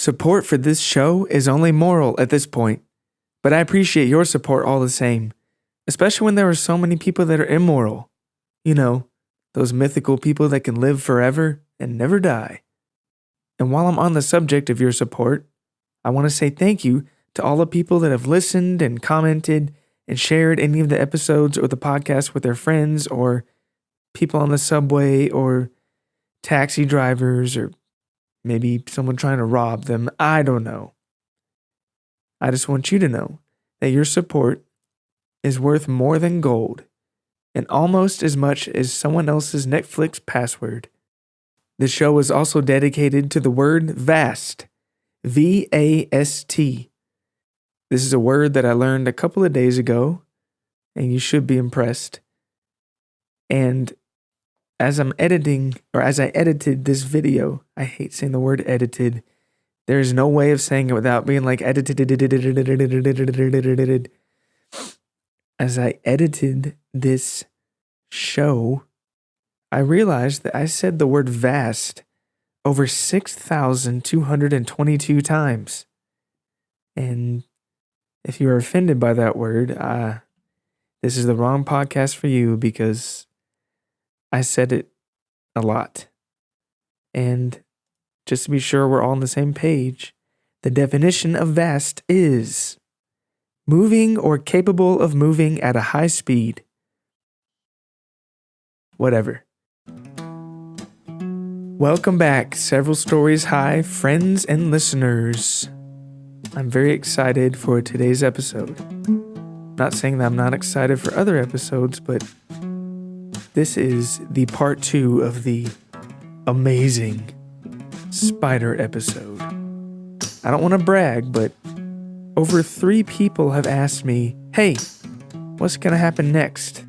Support for this show is only moral at this point, but I appreciate your support all the same, especially when there are so many people that are immoral. You know, those mythical people that can live forever and never die. And while I'm on the subject of your support, I want to say thank you to all the people that have listened and commented and shared any of the episodes or the podcast with their friends or people on the subway or taxi drivers or maybe someone trying to rob them. I don't know. I just want you to know that your support is worth more than gold and almost as much as someone else's Netflix password. The show is also dedicated to the word vast, V-A-S-T. This is a word that I learned a couple of days ago, and you should be impressed. And as I edited this video, I hate saying the word edited. There's no way of saying it without being like edited. As I edited this show, I realized that I said the word vast over 6,222 times. And if you are offended by that word, this is the wrong podcast for you because I said it a lot. And just to be sure we're all on the same page, the definition of vast is moving or capable of moving at a high speed. Whatever. Welcome back, Several Stories High friends and listeners. I'm very excited for today's episode. Not saying that I'm not excited for other episodes, but this is the part 2 of the amazing spider episode. I don't want to brag, but over 3 people have asked me, hey, what's going to happen next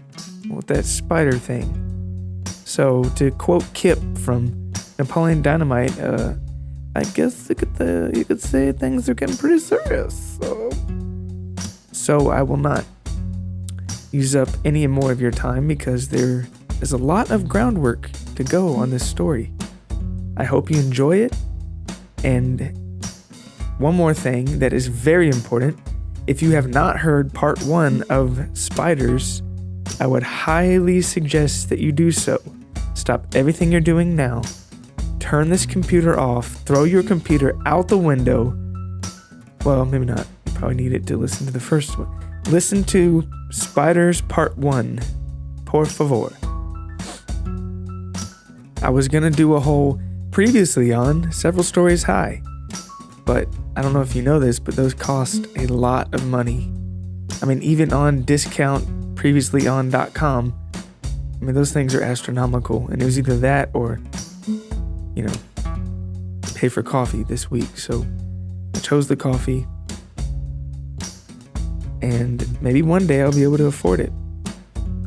with that spider thing? So to quote Kip from Napoleon Dynamite, I guess you could say things are getting pretty serious. So I will not use up any more of your time because there is a lot of groundwork to go on this story. I hope you enjoy it. And one more thing that is very important, if you have not heard part 1 of Spiders, I would highly suggest that you do so. Stop everything you're doing now. Turn this computer off. Throw your computer out the window. Well, maybe not. You probably need it to listen to the first one. Listen to Spiders Part 1. Por favor. I was going to do a whole previously on Several Stories High. But I don't know if you know this, but those cost a lot of money. I mean, even on discountpreviousyon.com, I mean, those things are astronomical. And it was either that or, pay for coffee this week. So I chose the coffee. And maybe one day I'll be able to afford it.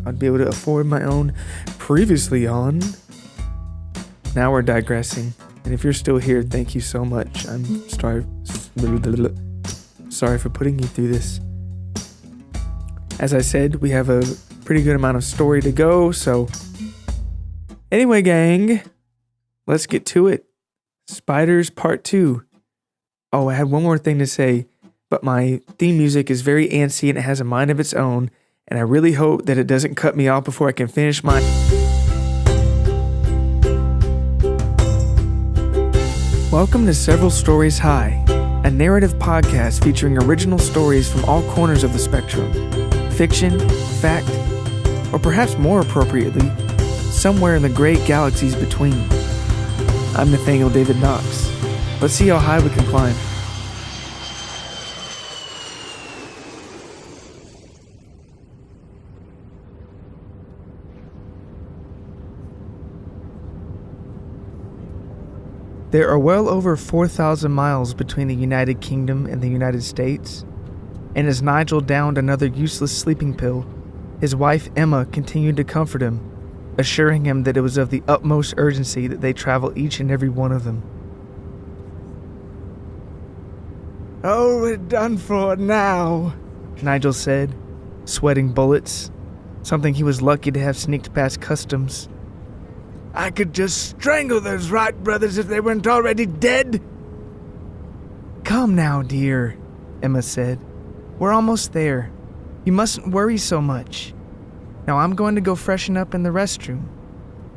I'd be able to afford my own previously on. Now we're digressing. And if you're still here, thank you so much. I'm sorry for putting you through this. As I said, we have a pretty good amount of story to go. So anyway, gang, let's get to it. Spiders Part 2. Oh, I had one more thing to say, but my theme music is very antsy and it has a mind of its own, and I really hope that it doesn't cut me off before I can finish my... Welcome to Several Stories High, a narrative podcast featuring original stories from all corners of the spectrum. Fiction, fact, or perhaps more appropriately, somewhere in the great galaxies between. I'm Nathaniel David Knox. Let's see how high we can climb. There are well over 4,000 miles between the United Kingdom and the United States, and as Nigel downed another useless sleeping pill, his wife Emma continued to comfort him, assuring him that it was of the utmost urgency that they travel each and every one of them. "Oh, we're done for now," Nigel said, sweating bullets, something he was lucky to have sneaked past customs. "I could just strangle those Wright brothers if they weren't already dead." Come now, dear, Emma said. We're almost there. You mustn't worry so much. Now I'm going to go freshen up in the restroom,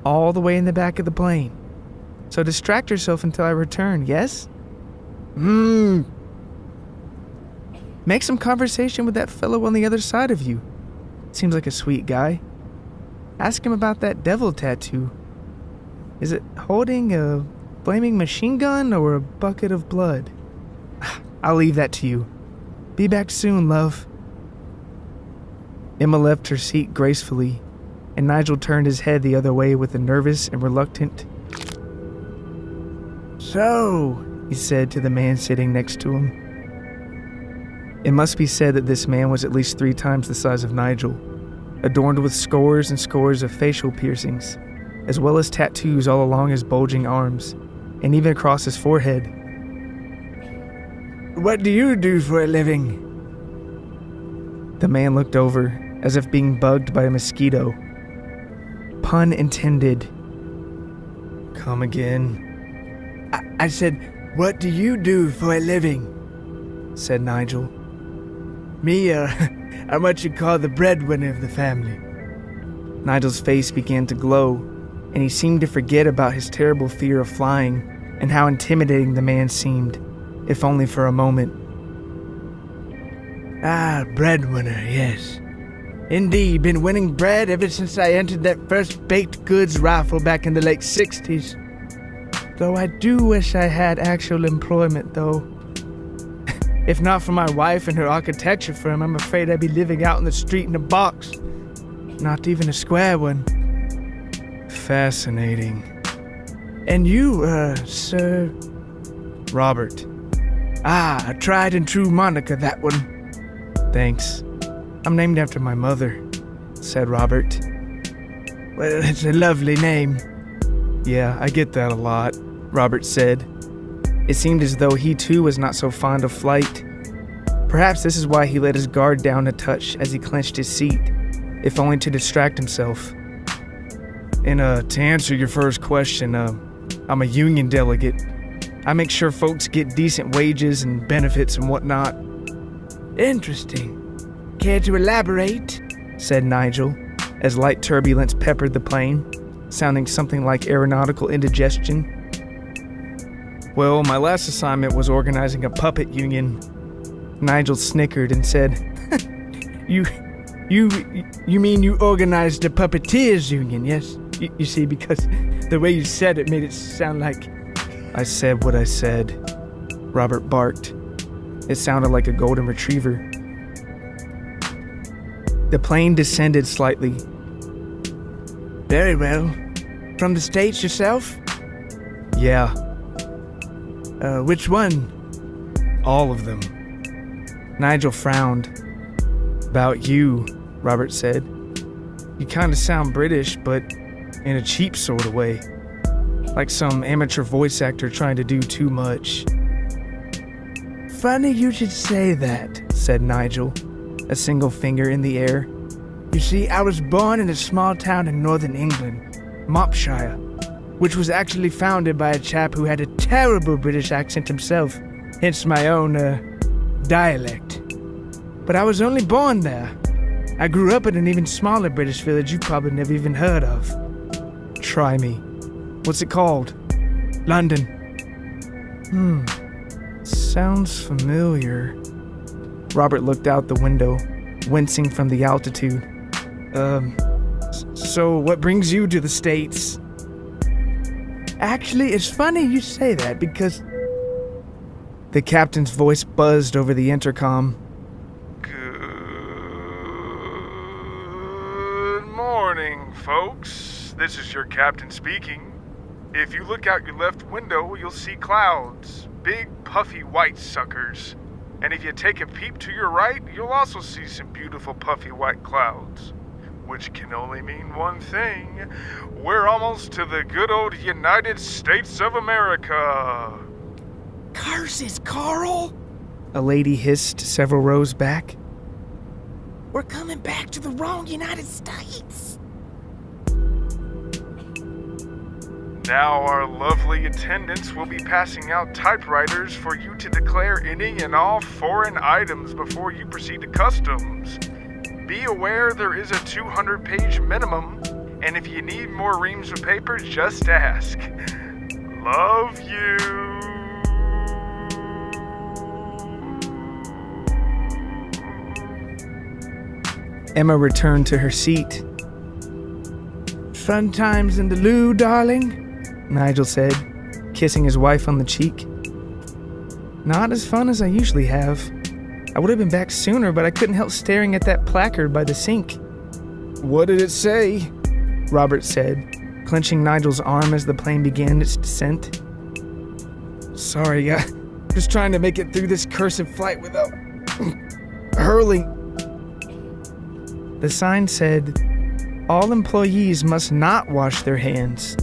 all the way in the back of the plane. So distract yourself until I return, yes? Make some conversation with that fellow on the other side of you. Seems like a sweet guy. Ask him about that devil tattoo. Is it holding a flaming machine gun or a bucket of blood? I'll leave that to you. Be back soon, love. Emma left her seat gracefully, and Nigel turned his head the other way with a nervous and reluctant. So, he said to the man sitting next to him. It must be said that this man was at least 3 times the size of Nigel, adorned with scores and scores of facial piercings, as well as tattoos all along his bulging arms, and even across his forehead. What do you do for a living? The man looked over, as if being bugged by a mosquito. Pun intended. Come again. I said, what do you do for a living? Said Nigel. Me, I'm what you call the breadwinner of the family. Nigel's face began to glow, and he seemed to forget about his terrible fear of flying and how intimidating the man seemed, if only for a moment. Ah, breadwinner, yes. Indeed, been winning bread ever since I entered that first baked goods raffle back in the late 60s. Though I do wish I had actual employment, though. If not for my wife and her architecture firm, I'm afraid I'd be living out in the street in a box. Not even a square one. Fascinating. And you, sir? Robert. Ah, a tried and true moniker, that one. Thanks. I'm named after my mother, said Robert. Well, it's a lovely name. Yeah, I get that a lot, Robert said. It seemed as though he too was not so fond of flight. Perhaps this is why he let his guard down a touch as he clenched his seat, if only to distract himself. And to answer your first question, I'm a union delegate. I make sure folks get decent wages and benefits and whatnot. Interesting. Care to elaborate? Said Nigel, as light turbulence peppered the plane, sounding something like aeronautical indigestion. Well, my last assignment was organizing a puppet union. Nigel snickered and said, You mean you organized a puppeteers union, yes? You see, because the way you said it made it sound like... I said what I said, Robert barked. It sounded like a golden retriever. The plane descended slightly. Very well. From the States yourself? Yeah. Which one? All of them. Nigel frowned. About you, Robert said. You kind of sound British, but in a cheap sort of way. Like some amateur voice actor trying to do too much. Funny you should say that, said Nigel, a single finger in the air. You see, I was born in a small town in northern England, Mopshire, which was actually founded by a chap who had a terrible British accent himself, hence my own, dialect. But I was only born there. I grew up in an even smaller British village you've probably never even heard of. Try me. What's it called? London. Sounds familiar. Robert looked out the window, wincing from the altitude. So what brings you to the States? Actually, it's funny you say that because... The captain's voice buzzed over the intercom. Good morning, folks. This is your captain speaking. If you look out your left window, you'll see clouds. Big, puffy white suckers. And if you take a peep to your right, you'll also see some beautiful puffy white clouds. Which can only mean one thing. We're almost to the good old United States of America. Curses, Carl! A lady hissed several rows back. We're coming back to the wrong United States. Now our lovely attendants will be passing out typewriters for you to declare any and all foreign items before you proceed to customs. Be aware there is a 200-page minimum, and if you need more reams of paper, just ask. Love you. Emma returned to her seat. Fun times in the loo, darling, Nigel said, kissing his wife on the cheek. Not as fun as I usually have. I would have been back sooner, but I couldn't help staring at that placard by the sink. What did it say? Robert said, clenching Nigel's arm as the plane began its descent. Sorry, just trying to make it through this cursed flight without hurling. The sign said, all employees must not wash their hands.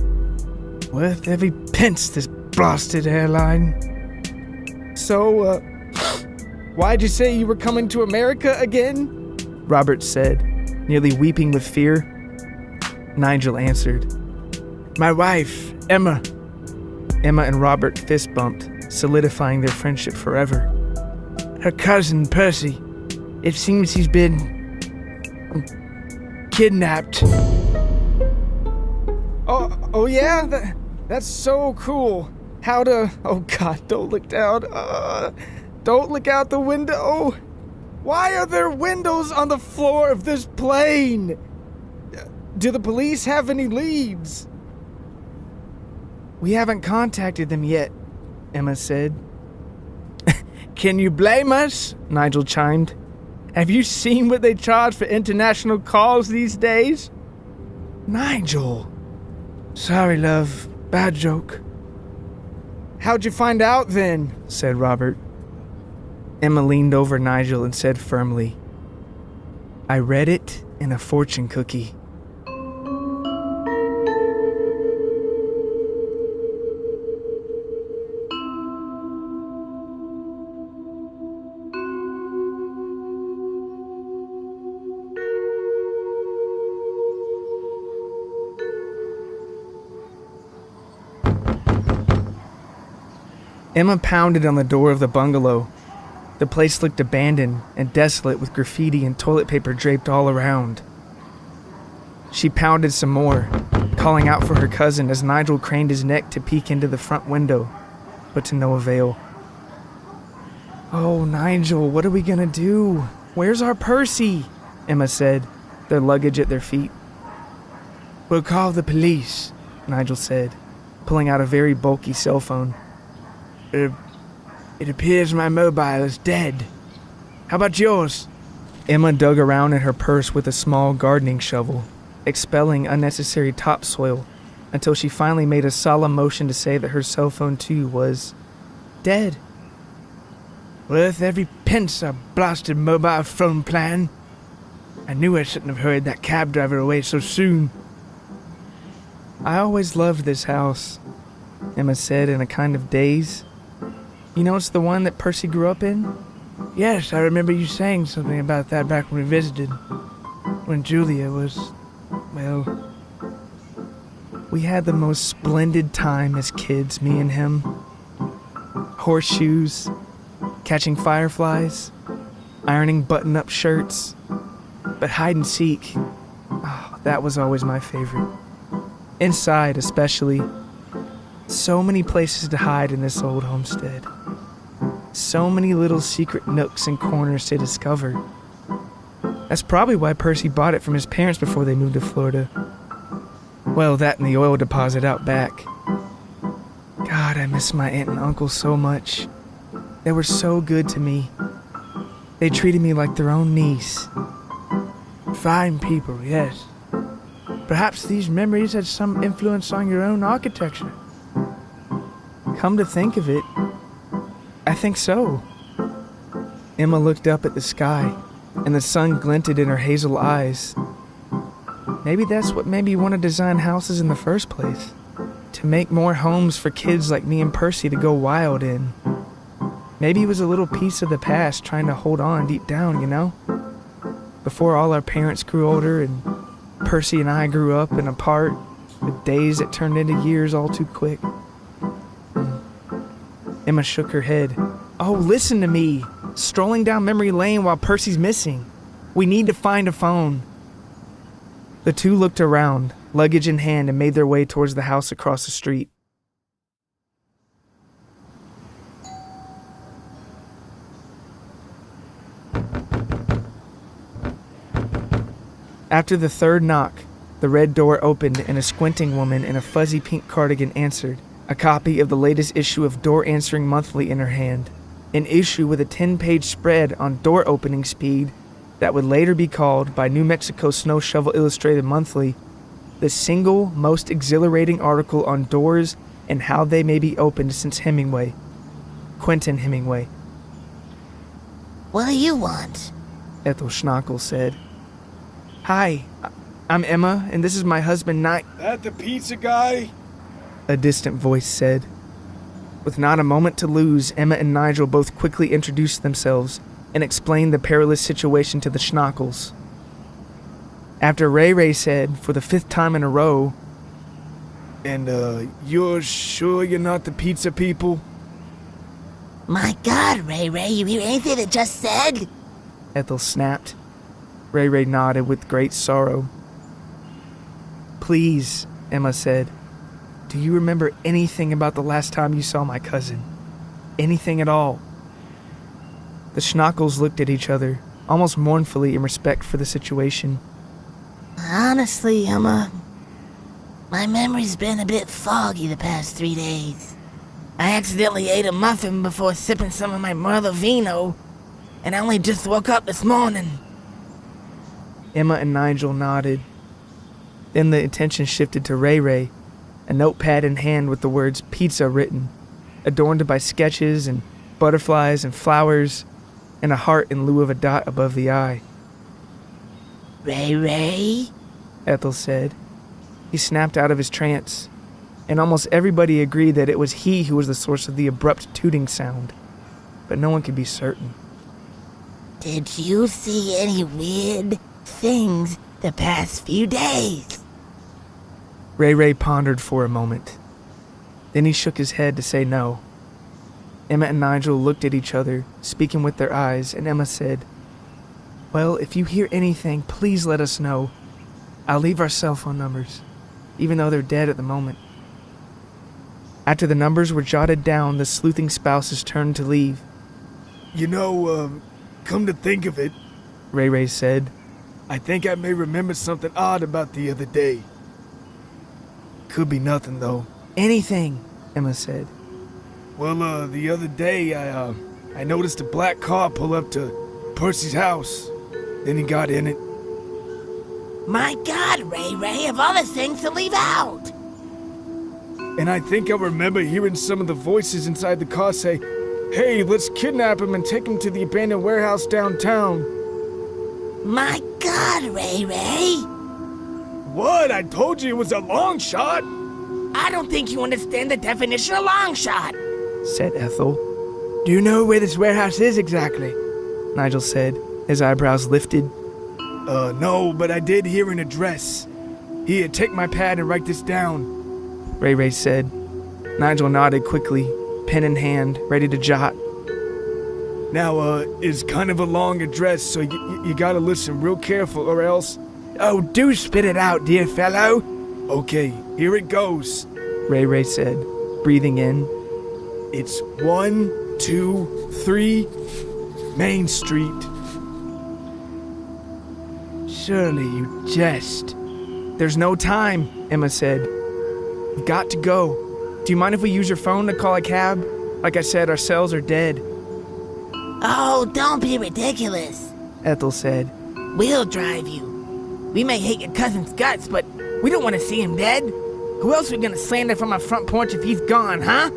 Worth every pence, this blasted airline. So, why'd you say you were coming to America again? Robert said, nearly weeping with fear. Nigel answered, my wife, Emma. Emma and Robert fist bumped, solidifying their friendship forever. Her cousin, Percy. It seems he's been kidnapped. Oh yeah? That's so cool. Oh God, don't look down. Don't look out the window. Why are there windows on the floor of this plane? Do the police have any leads? We haven't contacted them yet, Emma said. Can you blame us? Nigel chimed. Have you seen what they charge for international calls these days? Nigel. Sorry, love. Bad joke. How'd you find out then? Said Robert. Emma leaned over Nigel and said firmly, I read it in a fortune cookie. Emma pounded on the door of the bungalow. The place looked abandoned and desolate with graffiti and toilet paper draped all around. She pounded some more, calling out for her cousin as Nigel craned his neck to peek into the front window, but to no avail. Oh, Nigel, what are we gonna do? Where's our Percy? Emma said, their luggage at their feet. We'll call the police, Nigel said, pulling out a very bulky cell phone. It appears my mobile is dead. How about yours? Emma dug around in her purse with a small gardening shovel, expelling unnecessary topsoil, until she finally made a solemn motion to say that her cell phone too was dead. Worth every pence, a blasted mobile phone plan. I knew I shouldn't have hurried that cab driver away so soon. I always loved this house, Emma said in a kind of daze. You know it's the one that Percy grew up in? Yes, I remember you saying something about that back when we visited. When Julia was, well... We had the most splendid time as kids, me and him. Horseshoes, catching fireflies, ironing button-up shirts. But hide and seek, that was always my favorite. Inside, especially. So many places to hide in this old homestead. So many little secret nooks and corners to discover. That's probably why Percy bought it from his parents before they moved to Florida. Well, that and the oil deposit out back. God, I miss my aunt and uncle so much. They were so good to me. They treated me like their own niece. Fine people, yes. Perhaps these memories had some influence on your own architecture. Come to think of it, I think so. Emma looked up at the sky, and the sun glinted in her hazel eyes. Maybe that's what made me want to design houses in the first place. To make more homes for kids like me and Percy to go wild in. Maybe it was a little piece of the past trying to hold on deep down, you know? Before all our parents grew older and Percy and I grew up and apart, with days that turned into years all too quick. Emma shook her head. Oh, listen to me. Strolling down memory lane while Percy's missing. We need to find a phone. The two looked around, luggage in hand, and made their way towards the house across the street. After the third knock, the red door opened and a squinting woman in a fuzzy pink cardigan answered, a copy of the latest issue of Door Answering Monthly in her hand, an issue with a 10-page spread on door opening speed that would later be called, by New Mexico Snow Shovel Illustrated Monthly, the single most exhilarating article on doors and how they may be opened since Hemingway. Quentin Hemingway. What do you want? Ethel Schnockle said. Hi, I'm Emma, and this is my husband, That the pizza guy? A distant voice said. With not a moment to lose, Emma and Nigel both quickly introduced themselves and explained the perilous situation to the Schnockles. After Ray said, for the 5th time in a row, And, you're sure you're not the pizza people? My God, Ray, you hear anything it just said? Ethel snapped. Ray nodded with great sorrow. Please, Emma said, do you remember anything about the last time you saw my cousin? Anything at all? The Schnockles looked at each other, almost mournfully in respect for the situation. Honestly, Emma, my memory's been a bit foggy the past 3 days. I accidentally ate a muffin before sipping some of my Merlot vino, and I only just woke up this morning. Emma and Nigel nodded. Then the attention shifted to Ray, a notepad in hand with the words pizza written, adorned by sketches and butterflies and flowers, and a heart in lieu of a dot above the I. Ray? Ethel said. He snapped out of his trance, and almost everybody agreed that it was he who was the source of the abrupt tooting sound, but no one could be certain. Did you see any weird things the past few days? Ray pondered for a moment. Then he shook his head to say no. Emma and Nigel looked at each other, speaking with their eyes, and Emma said, Well, if you hear anything, please let us know. I'll leave our cell phone numbers, even though they're dead at the moment. After the numbers were jotted down, the sleuthing spouses turned to leave. Come to think of it, Ray said. I think I may remember something odd about the other day. Could be nothing, though. Anything, Emma said. Well, the other day, I noticed a black car pull up to Percy's house. Then he got in it. My God, Ray, of all the things to leave out! And I think I remember hearing some of the voices inside the car say, Hey, let's kidnap him and take him to the abandoned warehouse downtown. My God, Ray! What? I told you it was a long shot! I don't think you understand the definition of long shot, said Ethel. Do you know where this warehouse is exactly? Nigel said, his eyebrows lifted. No, but I did hear an address. Here, take my pad and write this down. Ray said. Nigel nodded quickly, pen in hand, ready to jot. Now, it's kind of a long address, so you gotta listen real careful or else... Oh, do spit it out, dear fellow. Okay, here it goes, Ray said, breathing in. It's 1, 2, 3, Main Street. Surely you jest. There's no time, Emma said. We've got to go. Do you mind if we use your phone to call a cab? Like I said, our cells are dead. Oh, don't be ridiculous, Ethel said. We'll drive you. We may hate your cousin's guts, but we don't want to see him dead. Who else are we gonna slander from our front porch if he's gone, huh?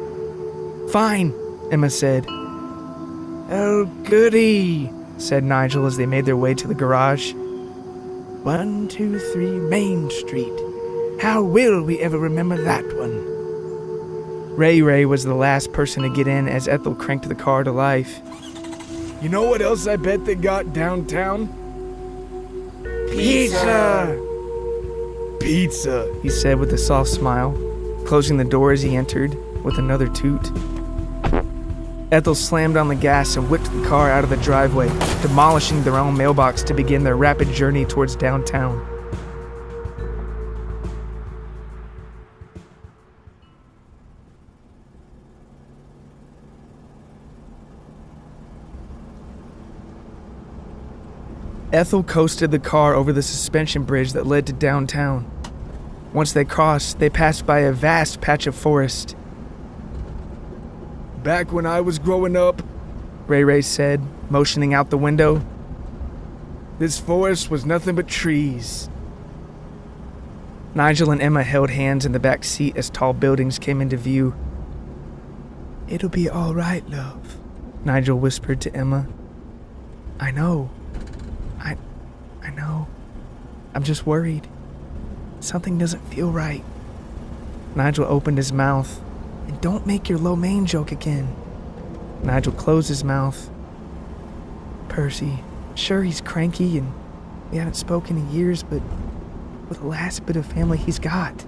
Fine, Emma said. Oh, goody, said Nigel as they made their way to the garage. 1, 2, 3, Main Street. How will we ever remember that one? Ray was the last person to get in as Ethel cranked the car to life. You know what else I bet they got downtown? Pizza! pizza, he said with a soft smile, closing the door as he entered with another toot. Ethel slammed on the gas and whipped the car out of the driveway, demolishing their own mailbox to begin their rapid journey towards downtown. Ethel coasted the car over the suspension bridge that led to downtown. Once they crossed, they passed by a vast patch of forest. back when I was growing up, Ray Ray said, motioning out the window. this forest was nothing but trees. Nigel and Emma held hands in the back seat as tall buildings came into view. It'll be all right, love, Nigel whispered to Emma. I know. I know. I'm just worried. Something doesn't feel right. Nigel opened his mouth. And don't make your lo mein joke again. Nigel closed his mouth. Percy, sure he's cranky and we haven't spoken in years, but we're the last bit of family he's got.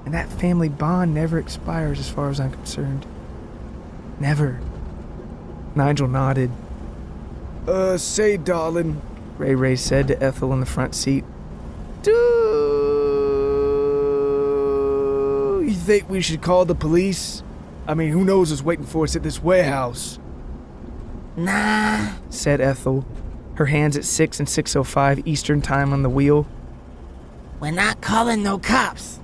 And that family bond never expires as far as I'm concerned. Never. Nigel nodded. Say, darling, Ray Ray said to Ethel in the front seat. do you think we should call the police? I mean, who knows what's waiting for us at this warehouse? Nah, Said Ethel, her hands at 6 and 6:05 Eastern Time on the wheel. we're not calling no cops.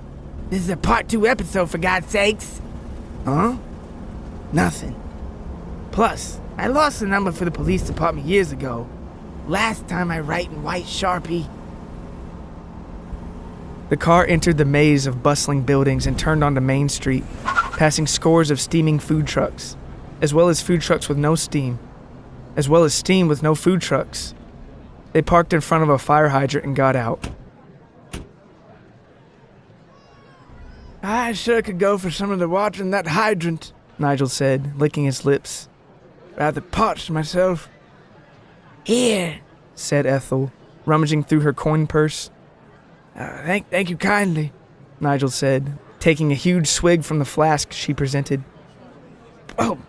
This is a part 2 episode, for God's sakes. Huh? Nothing. Plus, I lost the number for the police department years ago. Last time I write in white Sharpie. The car entered the maze of bustling buildings and turned onto Main Street, passing scores of steaming food trucks, as well as food trucks with no steam, as well as steam with no food trucks. They parked in front of a fire hydrant and got out. I sure could go for some of the water in that hydrant, Nigel said, licking his lips. rather parched myself. Here. Said Ethel, rummaging through her coin purse. Thank you kindly. Nigel said, taking a huge swig from the flask she presented. Oh,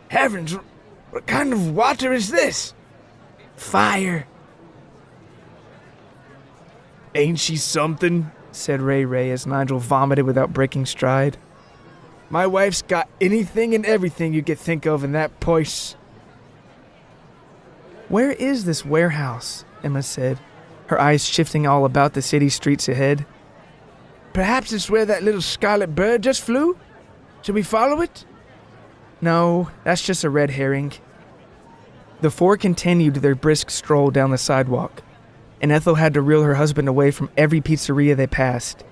heavens, what kind of water is this? Fire. Ain't she something? Said Ray Ray as Nigel vomited without breaking stride. My wife's got anything and everything you could think of in that place. Where is this warehouse? Emma said, her eyes shifting all about the city streets ahead. Perhaps it's where that little scarlet bird just flew? Should we follow it? No, that's just a red herring. The four continued their brisk stroll down the sidewalk, and Ethel had to reel her husband away from every pizzeria they passed.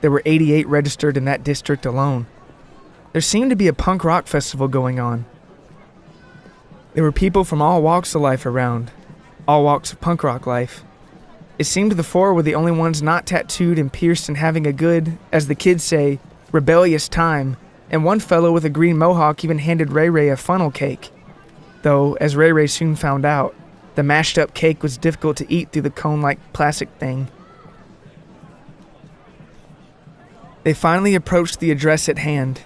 There were 88 registered in that district alone. There seemed to be a punk rock festival going on. There were people from all walks of life around, all walks of punk rock life. It seemed the four were the only ones not tattooed and pierced and having a good, as the kids say, rebellious time, and one fellow with a green mohawk even handed Ray Ray a funnel cake. Though, as Ray Ray soon found out, the mashed up cake was difficult to eat through the cone-like plastic thing. They finally approached the address at hand,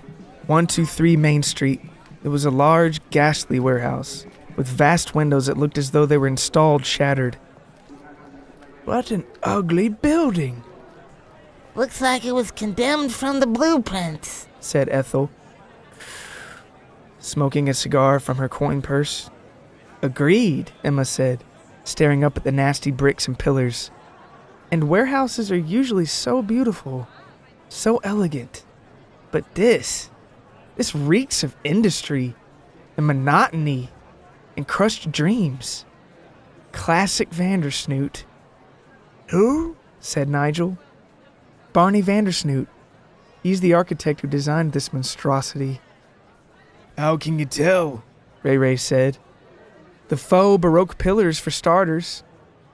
123 Main Street. It was a large, ghastly warehouse, with vast windows that looked as though they were installed shattered. What an ugly building, Looks like it was condemned from the blueprints. Said Ethel, smoking a cigar from her coin purse. Agreed, Emma said, staring up at the nasty bricks and pillars. And warehouses are usually so beautiful, so elegant. But this reeks of industry and monotony and crushed dreams. Classic Vandersnoot. Who? Said Nigel. Barney Vandersnoot. He's the architect who designed this monstrosity. How can you tell? Ray Ray said. The faux Baroque pillars for starters,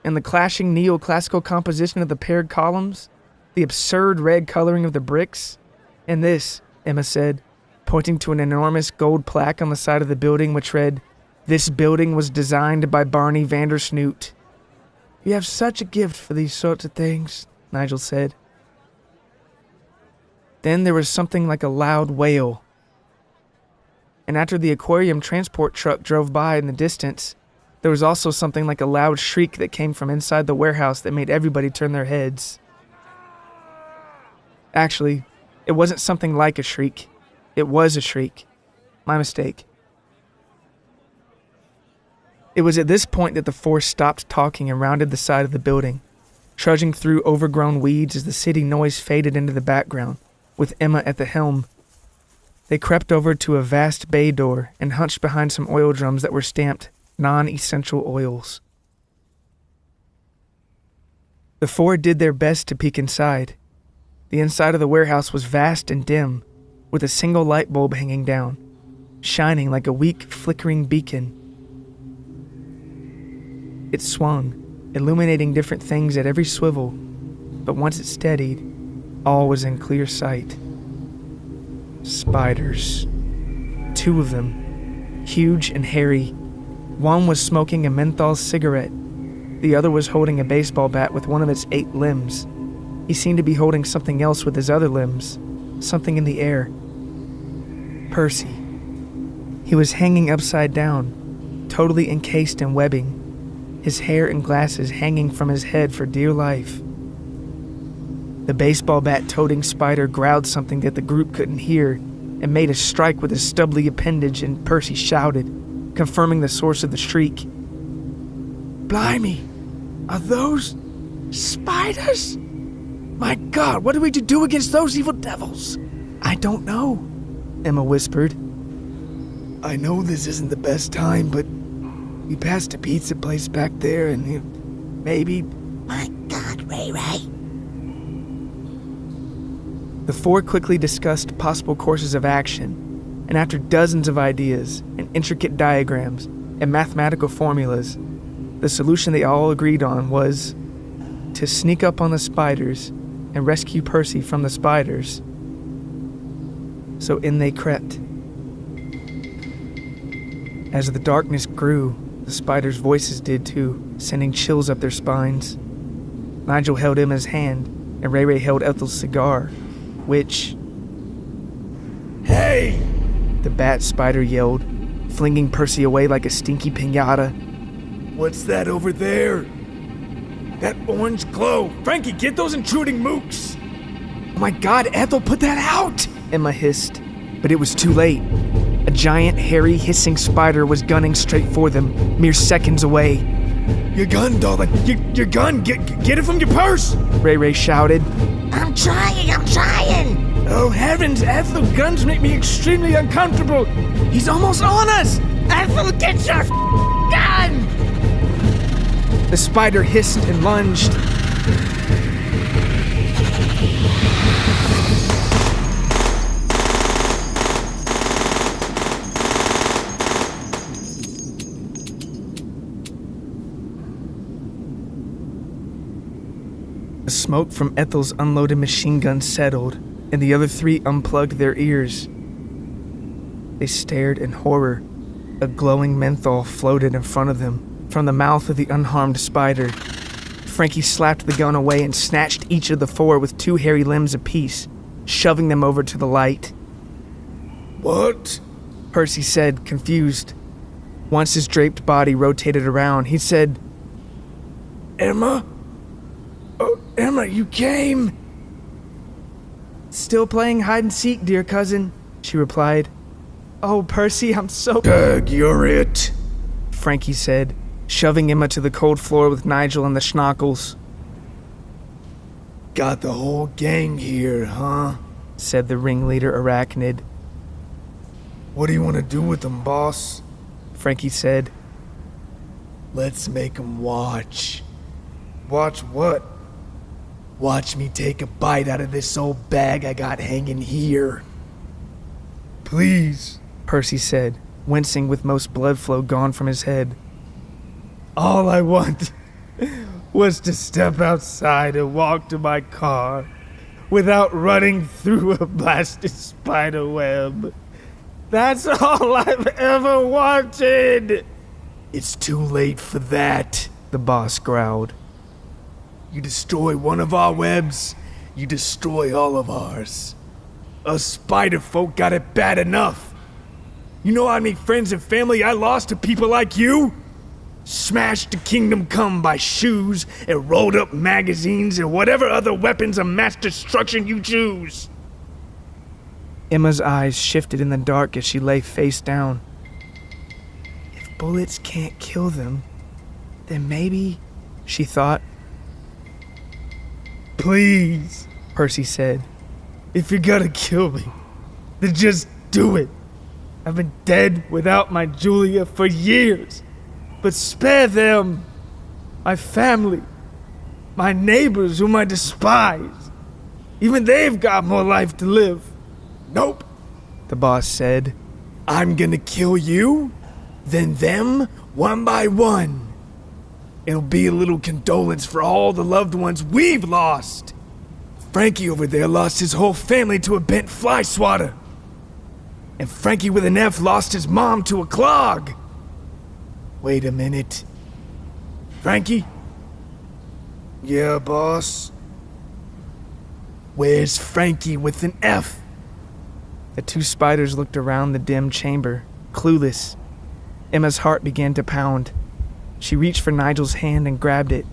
and the clashing neoclassical composition of the paired columns, the absurd red coloring of the bricks, and this, Emma said, pointing to an enormous gold plaque on the side of the building which read, "This building was designed by Barney Vandersnoot." You have such a gift for these sorts of things, Nigel said. Then there was something like a loud wail. And after the aquarium transport truck drove by in the distance, there was also something like a loud shriek that came from inside the warehouse that made everybody turn their heads. Actually, it wasn't something like a shriek. It was a shriek. My mistake. It was at this point that the four stopped talking and rounded the side of the building, trudging through overgrown weeds as the city noise faded into the background, with Emma at the helm. They crept over to a vast bay door and hunched behind some oil drums that were stamped non-essential oils. The four did their best to peek inside. The inside of the warehouse was vast and dim, with a single light bulb hanging down, shining like a weak, flickering beacon. It swung, illuminating different things at every swivel, but once it steadied, all was in clear sight. Spiders. 2 of them, huge and hairy. One was smoking a menthol cigarette. The other was holding a baseball bat with one of its 8 limbs. He seemed to be holding something else with his other limbs, something in the air. Percy. He was hanging upside down, totally encased in webbing, his hair and glasses hanging from his head for dear life. The baseball bat-toting spider growled something that the group couldn't hear and made a strike with his stubbly appendage, and Percy shouted, confirming the source of the shriek. Blimey, are those spiders? My God, what are we to do against those evil devils? I don't know, Emma whispered. I know this isn't the best time, but we passed a pizza place back there and maybe... My God, Ray Ray. The four quickly discussed possible courses of action, and after dozens of ideas and intricate diagrams and mathematical formulas, the solution they all agreed on was to sneak up on the spiders and rescue Percy from the spiders. So in they crept. As the darkness grew, the spiders' voices did too, sending chills up their spines. Nigel held Emma's hand, and Ray Ray held Ethel's cigar, which... Hey! The bat spider yelled, flinging Percy away like a stinky piñata. What's that over there? That orange glow! Frankie, get those intruding mooks! Oh my God, Ethel, put that out! Emma hissed, but it was too late. A giant, hairy, hissing spider was gunning straight for them, mere seconds away. Your gun, darling! Your gun! Get it from your purse! Ray Ray shouted. I'm trying! Oh heavens, Ethel, guns make me extremely uncomfortable! He's almost on us! Ethel, get your gun! The spider hissed and lunged. The smoke from Ethel's unloaded machine gun settled, and the other 3 unplugged their ears. They stared in horror. A glowing menthol floated in front of them, from the mouth of the unharmed spider. Frankie slapped the gun away and snatched each of the 4 with 2 hairy limbs apiece, shoving them over to the light. What? Percy said, confused. Once his draped body rotated around, he said, Emma? Oh, Emma, you came? Still playing hide and seek, dear cousin, she replied. Oh, Percy, I'm so... Doug, you're it, Frankie said, shoving Emma to the cold floor with Nigel and the schnockles. Got the whole gang here, huh? Said the ringleader arachnid. What do you want to do with them, boss? Frankie said. Let's make them watch. Watch what? Watch me take a bite out of this old bag I got hanging here. Please, Percy said, wincing with most blood flow gone from his head. All I want was to step outside and walk to my car without running through a blasted spider web. That's all I've ever wanted. It's too late for that, the boss growled. You destroy one of our webs, you destroy all of ours. Us spider folk got it bad enough. You know how many friends and family I lost to people like you? Smashed to kingdom come by shoes and rolled up magazines and whatever other weapons of mass destruction you choose. Emma's eyes shifted in the dark as she lay face down. If bullets can't kill them, then maybe, she thought. Please, Percy said. if you're gonna kill me, then just do it. I've been dead without my Julia for years, but spare them, my family, my neighbors whom I despise. Even they've got more life to live. Nope, The boss said. I'm gonna kill you, then them, one by one. It'll be a little condolence for all the loved ones we've lost. Frankie over there lost his whole family to a bent fly swatter. And Frankie with an F lost his mom to a clog. Wait a minute. Frankie? Yeah, boss? Where's Frankie with an F? The two spiders looked around the dim chamber, clueless. Emma's heart began to pound. She reached for Nigel's hand and grabbed it.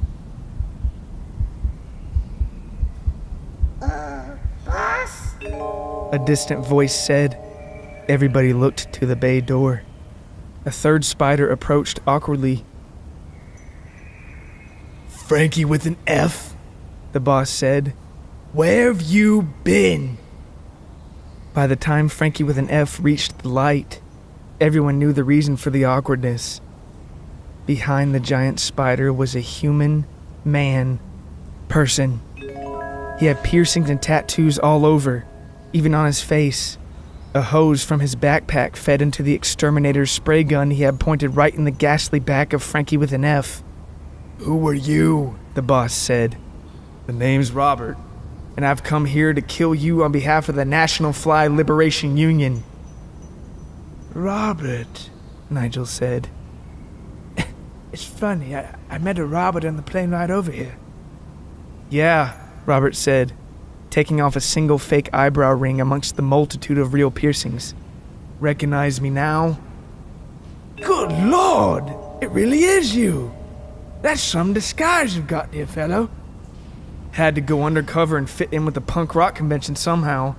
Boss? A distant voice said. Everybody looked to the bay door. A third spider approached awkwardly. Frankie with an F? The boss said. Where have you been? By the time Frankie with an F reached the light, everyone knew the reason for the awkwardness. Behind the giant spider was a human person. He had piercings and tattoos all over, even on his face. A hose from his backpack fed into the exterminator's spray gun he had pointed right in the ghastly back of Frankie with an F. Who are you? The boss said. The name's Robert, and I've come here to kill you on behalf of the National Fly Liberation Union. Robert, Nigel said. it's funny. I met a Robert on the plane ride over here. Yeah, Robert said, taking off a single fake eyebrow ring amongst the multitude of real piercings. Recognize me now? Good Lord! It really is you! That's some disguise you've got, dear fellow. Had to go undercover and fit in with the punk rock convention somehow,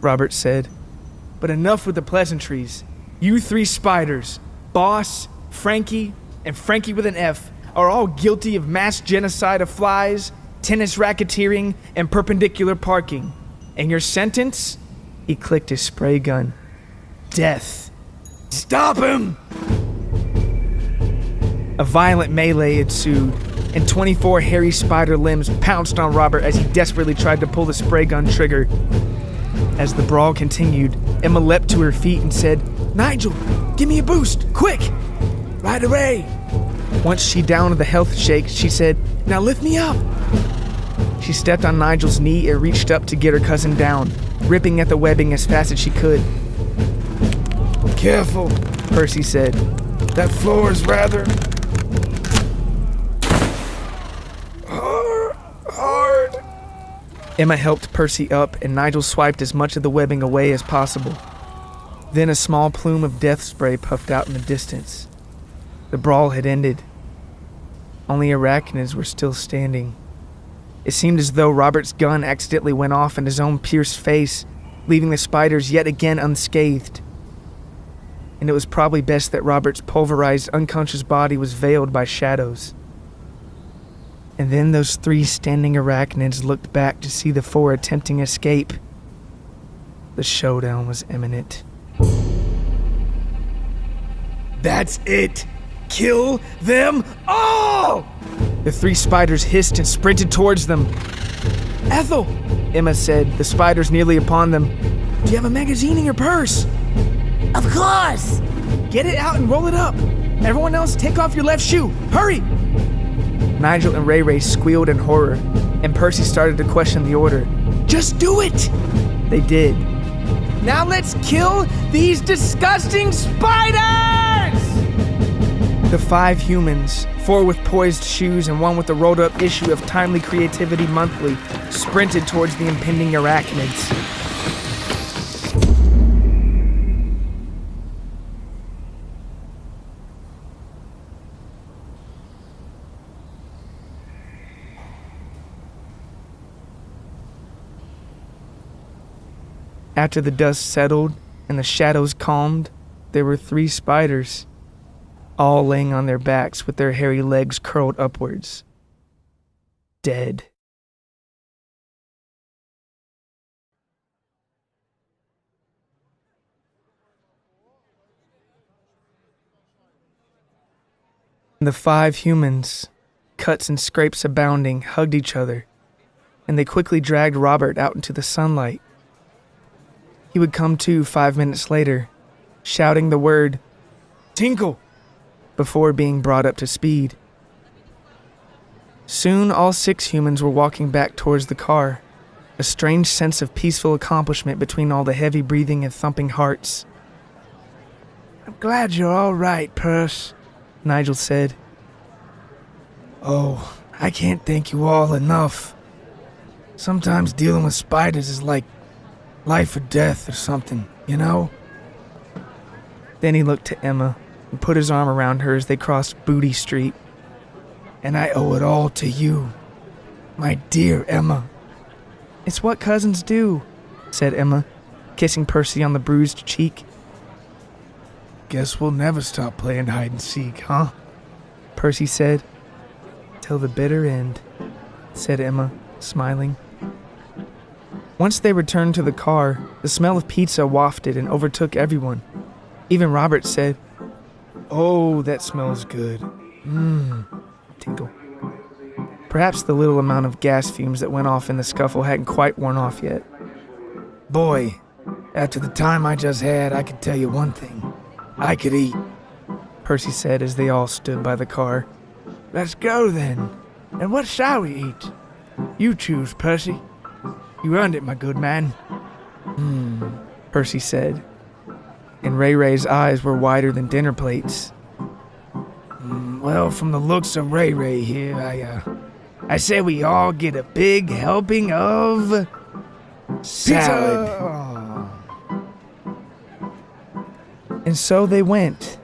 Robert said. But enough with the pleasantries. You three spiders, Boss, Frankie, and Frankie with an F, are all guilty of mass genocide of flies, tennis racketeering, and perpendicular parking. And your sentence? He clicked his spray gun. Death. Stop him! A violent melee ensued, and 24 hairy spider limbs pounced on Robert as he desperately tried to pull the spray gun trigger. As the brawl continued, Emma leapt to her feet and said, Nigel, give me a boost, quick! Right away! Once she downed the health shake, she said, Now lift me up! She stepped on Nigel's knee and reached up to get her cousin down, ripping at the webbing as fast as she could. Careful, Percy said. That floor is rather... hard. Emma helped Percy up, and Nigel swiped as much of the webbing away as possible. Then a small plume of death spray puffed out in the distance. The brawl had ended. Only arachnids were still standing. It seemed as though Robert's gun accidentally went off in his own pierced face, leaving the spiders yet again unscathed. And it was probably best that Robert's pulverized, unconscious body was veiled by shadows. And then those three standing arachnids looked back to see the four attempting escape. The showdown was imminent. That's it! Kill them all! The three spiders hissed and sprinted towards them. Ethel! Emma said, the spiders nearly upon them. Do you have a magazine in your purse? Of course! Get it out and roll it up. Everyone else, take off your left shoe. Hurry! Nigel and Ray Ray squealed in horror, and Percy started to question the order. Just do it! They did. Now let's kill these disgusting spiders! The 5 humans, 4 with poised shoes and 1 with a rolled-up issue of Timely Creativity Monthly sprinted towards the impending arachnids. After the dust settled and the shadows calmed, there were 3 spiders, all laying on their backs with their hairy legs curled upwards. Dead. The 5 humans, cuts and scrapes abounding, hugged each other, and they quickly dragged Robert out into the sunlight. He would come to 5 minutes later, shouting the word, "Tinkle," before being brought up to speed. Soon all 6 humans were walking back towards the car, a strange sense of peaceful accomplishment between all the heavy breathing and thumping hearts. "I'm glad you're all right, Percy," Nigel said. "Oh, I can't thank you all enough. Sometimes dealing with spiders is like life or death or something, you know?" Then he looked to Emma and put his arm around her as they crossed Booty Street. "And I owe it all to you, my dear Emma." "It's what cousins do," said Emma, kissing Percy on the bruised cheek. "Guess we'll never stop playing hide and seek, huh?" Percy said. "Till the bitter end," said Emma, smiling. Once they returned to the car, the smell of pizza wafted and overtook everyone. Even Robert said, "Oh, that smells good. Tinkle." Perhaps the little amount of gas fumes that went off in the scuffle hadn't quite worn off yet. "Boy, after the time I just had, I could tell you one thing. I could eat," Percy said as they all stood by the car. "Let's go then. And what shall we eat? You choose, Percy. You earned it, my good man." Percy said, and Ray Ray's eyes were wider than dinner plates. Well, from the looks of Ray Ray here, I say we all get a big helping of salad." Pizza! And so they went,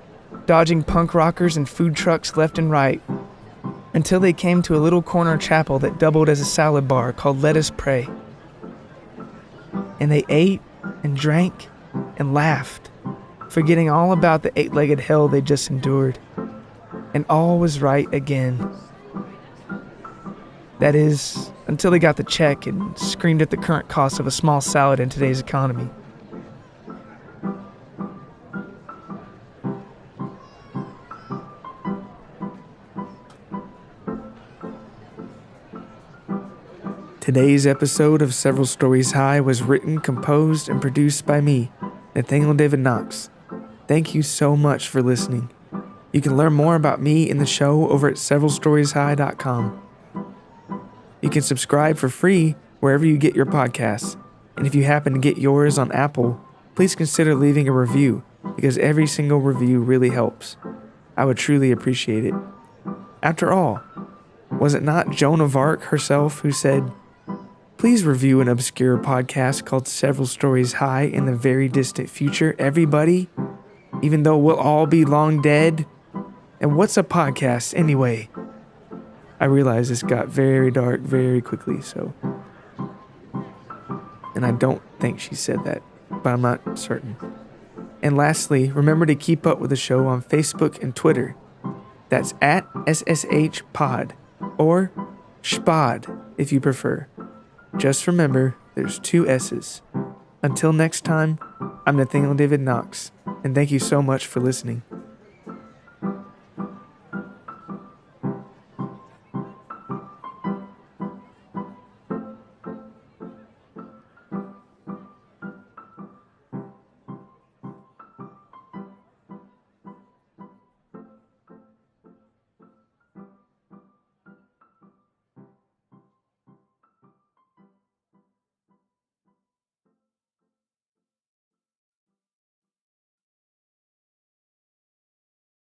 dodging punk rockers and food trucks left and right, until they came to a little corner chapel that doubled as a salad bar called Let Us Pray. And they ate and drank and laughed, forgetting all about the 8-legged hell they just endured. And all was right again. That is, until they got the check and screamed at the current cost of a small salad in today's economy. Today's episode of Several Stories High was written, composed, and produced by me, Nathaniel David Knox. Thank you so much for listening. You can learn more about me and the show over at severalstorieshigh.com. You can subscribe for free wherever you get your podcasts. And if you happen to get yours on Apple, please consider leaving a review, because every single review really helps. I would truly appreciate it. After all, was it not Joan of Arc herself who said, "Please review an obscure podcast called Several Stories High in the very distant future, everybody, even though we'll all be long dead? And what's a podcast anyway?" I realized this got very dark very quickly, and I don't think she said that, but I'm not certain. And lastly, remember to keep up with the show on Facebook and Twitter. That's at SSHpod, or Spod if you prefer. Just remember, there's 2 S's. Until next time, I'm Nathaniel David Knox, and thank you so much for listening.